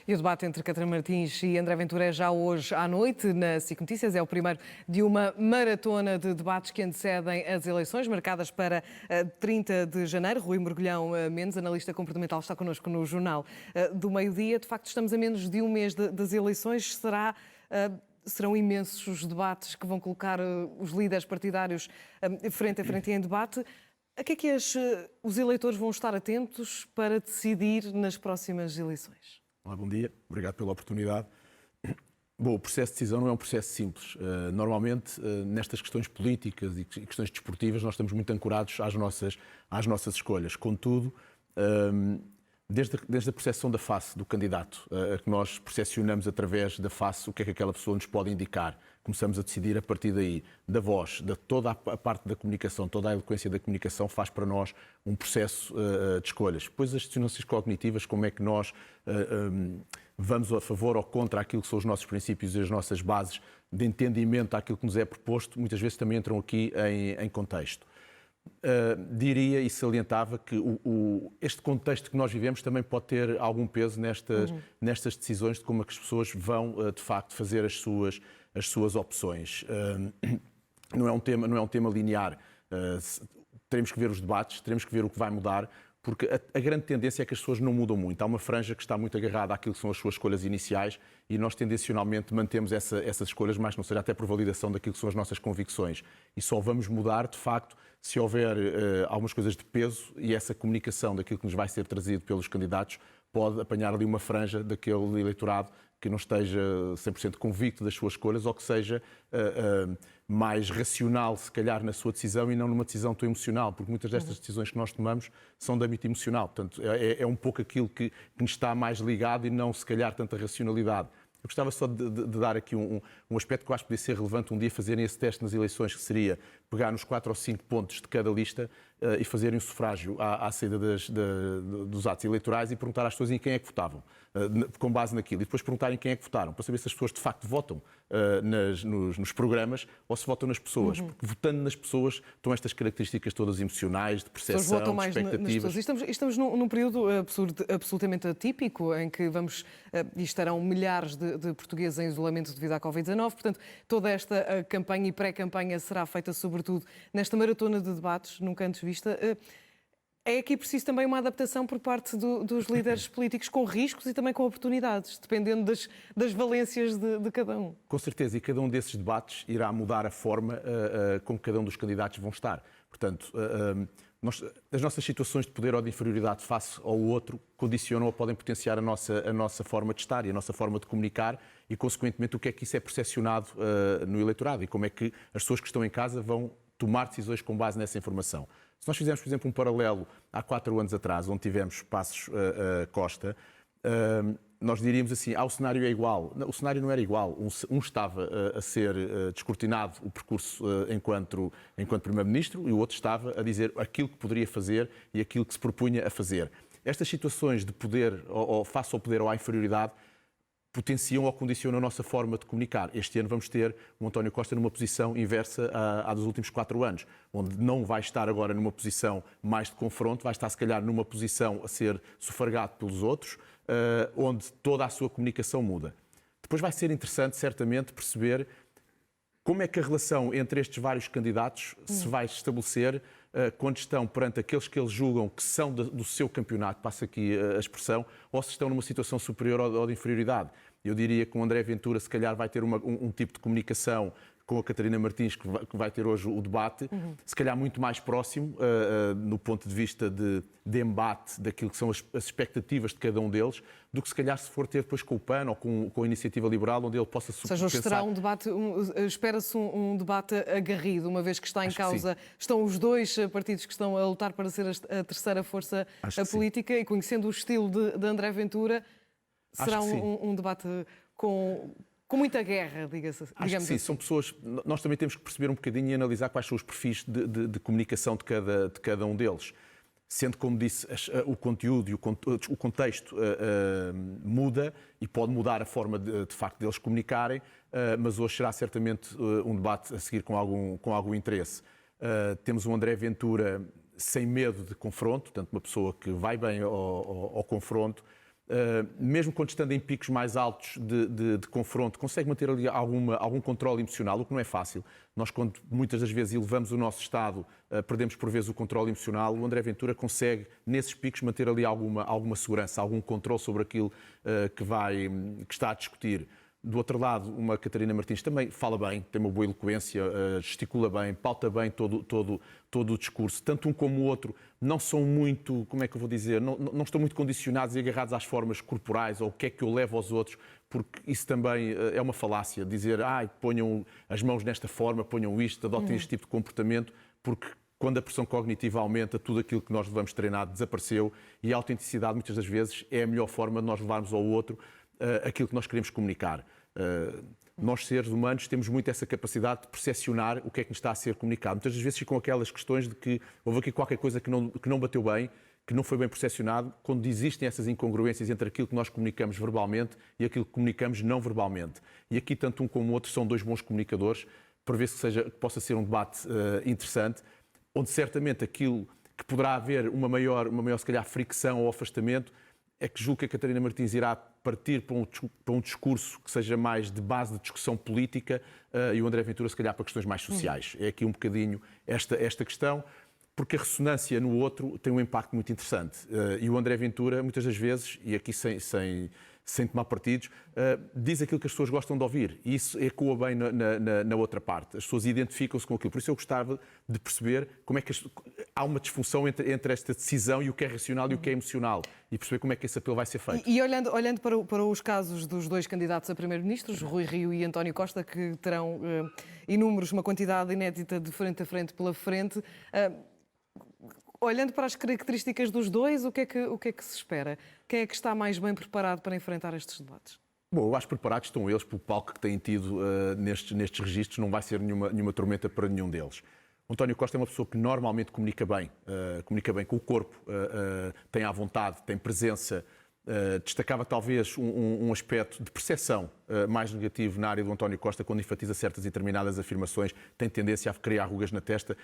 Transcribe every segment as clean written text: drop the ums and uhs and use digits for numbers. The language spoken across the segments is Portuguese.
E o debate entre Catarina Martins e André Ventura é já hoje à noite na SIC Notícias. É o primeiro de uma maratona de debates que antecedem as eleições, marcadas para 30 de janeiro. Rui Mergulhão Mendes, analista comportamental, está connosco no Jornal do Meio-Dia. De facto, estamos a menos de um mês das eleições. Serão imensos os debates que vão colocar os líderes partidários frente a frente em debate. A que é que os eleitores vão estar atentos para decidir nas próximas eleições? Olá, bom dia. Obrigado pela oportunidade. Bom, o processo de decisão não é um processo simples. Normalmente, nestas questões políticas e questões desportivas, nós estamos muito ancorados às nossas escolhas. Contudo, desde a percepção da face do candidato, a que nós percepcionamos através da face o que é que aquela pessoa nos pode indicar, começamos a decidir a partir daí, da voz, de toda a parte da comunicação, toda a eloquência da comunicação faz para nós um processo de escolhas. Depois as dissonâncias cognitivas, como é que nós vamos a favor ou contra aquilo que são os nossos princípios e as nossas bases de entendimento àquilo que nos é proposto, muitas vezes também entram aqui em contexto. Diria e salientava que este contexto que nós vivemos também pode ter algum peso nestas decisões de como é que as pessoas vão, de facto, fazer as suas opções. Não é um tema linear. Teremos que ver os debates, teremos que ver o que vai mudar, porque a grande tendência é que as pessoas não mudam muito. Há uma franja que está muito agarrada àquilo que são as suas escolhas iniciais e nós tendencionalmente mantemos essas escolhas, mais não seja até por validação daquilo que são as nossas convicções. E só vamos mudar, de facto, se houver algumas coisas de peso e essa comunicação daquilo que nos vai ser trazido pelos candidatos pode apanhar ali uma franja daquele eleitorado que não esteja 100% convicto das suas escolhas ou que seja mais racional, se calhar, na sua decisão e não numa decisão tão emocional, porque muitas destas decisões que nós tomamos são de âmbito emocional. Portanto, é um pouco aquilo que nos está mais ligado e não, se calhar, tanta racionalidade. Eu gostava só de dar aqui um aspecto que eu acho que poderia ser relevante um dia fazerem esse teste nas eleições, que seria pegar nos 4 ou 5 pontos de cada lista e fazerem um sufrágio à saída dos atos eleitorais e perguntar às pessoas em quem é que votavam, com base naquilo, e depois perguntarem quem é que votaram, para saber se as pessoas de facto votam nos programas ou se votam nas pessoas, porque votando nas pessoas estão estas características todas emocionais, de percepção, de expectativas. Estamos num período absolutamente atípico em que e estarão milhares de portugueses em isolamento devido à Covid-19, portanto toda esta campanha e pré-campanha será feita sobretudo nesta maratona de debates, nunca antes vista. É aqui preciso também uma adaptação por parte dos líderes políticos, com riscos e também com oportunidades, dependendo das valências de cada um. Com certeza, e cada um desses debates irá mudar a forma como cada um dos candidatos vão estar. Portanto, as nossas situações de poder ou de inferioridade face ao outro condicionam ou podem potenciar a nossa forma de estar e a nossa forma de comunicar e, consequentemente, o que é que isso é percepcionado no eleitorado e como é que as pessoas que estão em casa vão tomar decisões com base nessa informação. Se nós fizermos, por exemplo, um paralelo há 4 anos atrás, onde tivemos Passos Costa, nós diríamos assim, o cenário é igual. O cenário não era igual. Um estava a ser descortinado o percurso enquanto Primeiro-Ministro e o outro estava a dizer aquilo que poderia fazer e aquilo que se propunha a fazer. Estas situações de poder, ou face ao poder ou à inferioridade, potenciam ou condicionam a nossa forma de comunicar. Este ano vamos ter o António Costa numa posição inversa à dos últimos 4 anos, onde não vai estar agora numa posição mais de confronto, vai estar se calhar numa posição a ser sufragado pelos outros, onde toda a sua comunicação muda. Depois vai ser interessante, certamente, perceber como é que a relação entre estes vários candidatos se vai estabelecer quando estão perante aqueles que eles julgam que são do seu campeonato, passa aqui a expressão, ou se estão numa situação superior ou de inferioridade. Eu diria que o André Ventura, se calhar, vai ter um tipo de comunicação com a Catarina Martins, que vai ter hoje o debate, se calhar muito mais próximo, no ponto de vista de embate daquilo que são as expectativas de cada um deles, do que se calhar se for ter depois com o PAN ou com a Iniciativa Liberal, onde ele possa Ou seja, será um debate, espera-se um debate agarrido, uma vez que está em causa, estão os dois partidos que estão a lutar para ser a terceira força política, e conhecendo o estilo de André Ventura, será um debate com muita guerra, digamos Acho que sim, assim. são pessoas. Nós também temos que perceber um bocadinho e analisar quais são os perfis de comunicação de cada um deles. Sendo, como disse, o conteúdo e o contexto muda e pode mudar a forma de facto deles comunicarem, mas hoje será certamente um debate a seguir com algum interesse. Temos um André Ventura sem medo de confronto, portanto uma pessoa que vai bem ao confronto, mesmo quando estando em picos mais altos de confronto, consegue manter ali algum controle emocional, o que não é fácil. Nós, quando muitas das vezes elevamos o nosso estado, perdemos por vezes o controle emocional. O André Ventura consegue, nesses picos, manter ali alguma segurança, algum controle sobre aquilo que está a discutir. Do outro lado, uma Catarina Martins também fala bem, tem uma boa eloquência, gesticula bem, pauta bem todo o discurso. Tanto um como o outro não são muito, como é que eu vou dizer, não estão muito condicionados e agarrados às formas corporais ou o que é que eu levo aos outros, porque isso também é uma falácia, dizer, ponham as mãos nesta forma, ponham isto, adotem este tipo de comportamento, porque quando a pressão cognitiva aumenta, tudo aquilo que nós levamos treinado desapareceu e a autenticidade, muitas das vezes, é a melhor forma de nós levarmos ao outro aquilo que nós queremos comunicar. Nós, seres humanos, temos muito essa capacidade de percepcionar o que é que nos está a ser comunicado. Muitas das vezes ficam aquelas questões de que houve aqui qualquer coisa que não bateu bem, que não foi bem percepcionado, quando existem essas incongruências entre aquilo que nós comunicamos verbalmente e aquilo que comunicamos não verbalmente. E aqui, tanto um como o outro, são dois bons comunicadores, prevê-se que possa ser um debate interessante, onde certamente aquilo que poderá haver uma maior, se calhar, fricção ou afastamento, é que julgo que a Catarina Martins irá partir para um discurso que seja mais de base de discussão política e o André Ventura, se calhar, para questões mais sociais. É aqui um bocadinho esta questão, porque a ressonância no outro tem um impacto muito interessante. E o André Ventura, muitas das vezes, e aqui sem tomar partidos, diz aquilo que as pessoas gostam de ouvir. E isso ecoa bem na outra parte. As pessoas identificam-se com aquilo. Por isso eu gostava de perceber como é que há uma disfunção entre esta decisão e o que é racional e o que é emocional. E perceber como é que esse apelo vai ser feito. E olhando para os casos dos dois candidatos a primeiro-ministros, Rui Rio e António Costa, que terão inúmeros, uma quantidade inédita de frente a frente pela frente, olhando para as características dos dois, o que é que se espera? Quem é que está mais bem preparado para enfrentar estes debates? Bom, eu acho que preparados estão eles pelo palco que têm tido nestes registros, não vai ser nenhuma tormenta para nenhum deles. O António Costa é uma pessoa que normalmente comunica bem com o corpo, tem à vontade, tem presença. Destacava talvez um aspecto de percepção mais negativo na área do António Costa, quando enfatiza certas e determinadas afirmações, tem tendência a criar rugas na testa,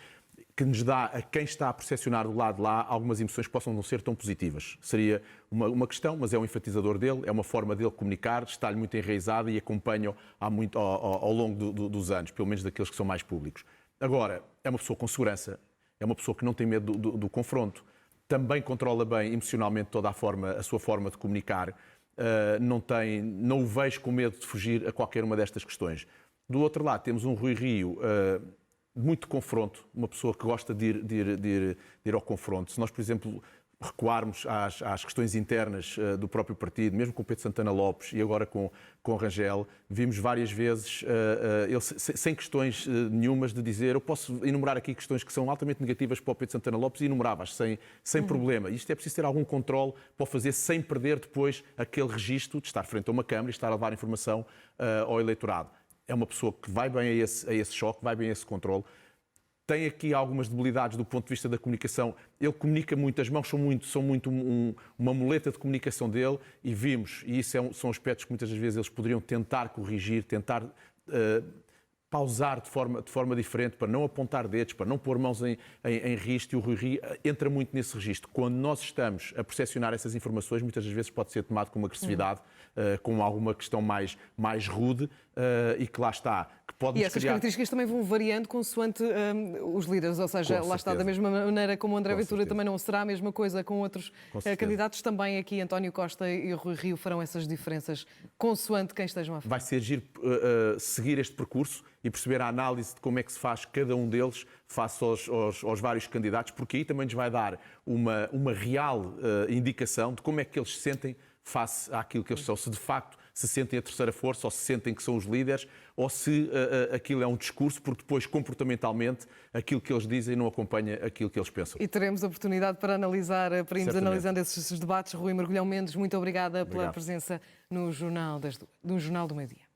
que nos dá a quem está a percepcionar do lado de lá algumas emoções que possam não ser tão positivas. Seria uma questão, mas é um enfatizador dele, é uma forma dele comunicar, está-lhe muito enraizada e acompanha-o ao longo dos anos, pelo menos daqueles que são mais públicos. Agora, é uma pessoa com segurança, é uma pessoa que não tem medo do confronto, também controla bem emocionalmente toda a sua forma de comunicar, não o vejo com medo de fugir a qualquer uma destas questões. Do outro lado, temos um Rui Rio muito confronto, uma pessoa que gosta de ir ao confronto. Se nós, por exemplo, recuarmos às questões internas do próprio partido, mesmo com Pedro Santana Lopes e agora com Rangel, vimos várias vezes ele sem questões nenhumas de dizer, eu posso enumerar aqui questões que são altamente negativas para o Pedro Santana Lopes e enumerava-as sem problema. Isto é preciso ter algum controle para o fazer sem perder depois aquele registro de estar frente a uma câmara e estar a levar informação ao eleitorado. É uma pessoa que vai bem a esse choque, vai bem a esse controle. Tem aqui algumas debilidades do ponto de vista da comunicação. Ele comunica muito, as mãos são muito uma muleta de comunicação dele e vimos, e isso são aspectos que muitas das vezes eles poderiam tentar corrigir, tentar pausar de forma diferente, para não apontar dedos, para não pôr mãos em risco, e o Rui Rio entra muito nesse registro. Quando nós estamos a percepcionar essas informações, muitas das vezes pode ser tomado com uma agressividade, com alguma questão mais rude, e que lá está, que pode E essas características também vão variando consoante os líderes, ou seja, lá está, da mesma maneira como o André Ventura também não será a mesma coisa com outros candidatos, também aqui António Costa e Rui Rio farão essas diferenças consoante quem estejam à frente. Vai ser giro seguir este percurso e perceber a análise de como é que se faz cada um deles face aos vários candidatos, porque aí também nos vai dar uma real indicação de como é que eles se sentem face àquilo que eles são, se de facto se sentem a terceira força, ou se sentem que são os líderes, ou se aquilo é um discurso, porque depois, comportamentalmente, aquilo que eles dizem não acompanha aquilo que eles pensam. E teremos a oportunidade para irmos analisando esses debates. Rui Mergulhão Mendes, muito obrigada pela presença no Jornal do Meio-Dia.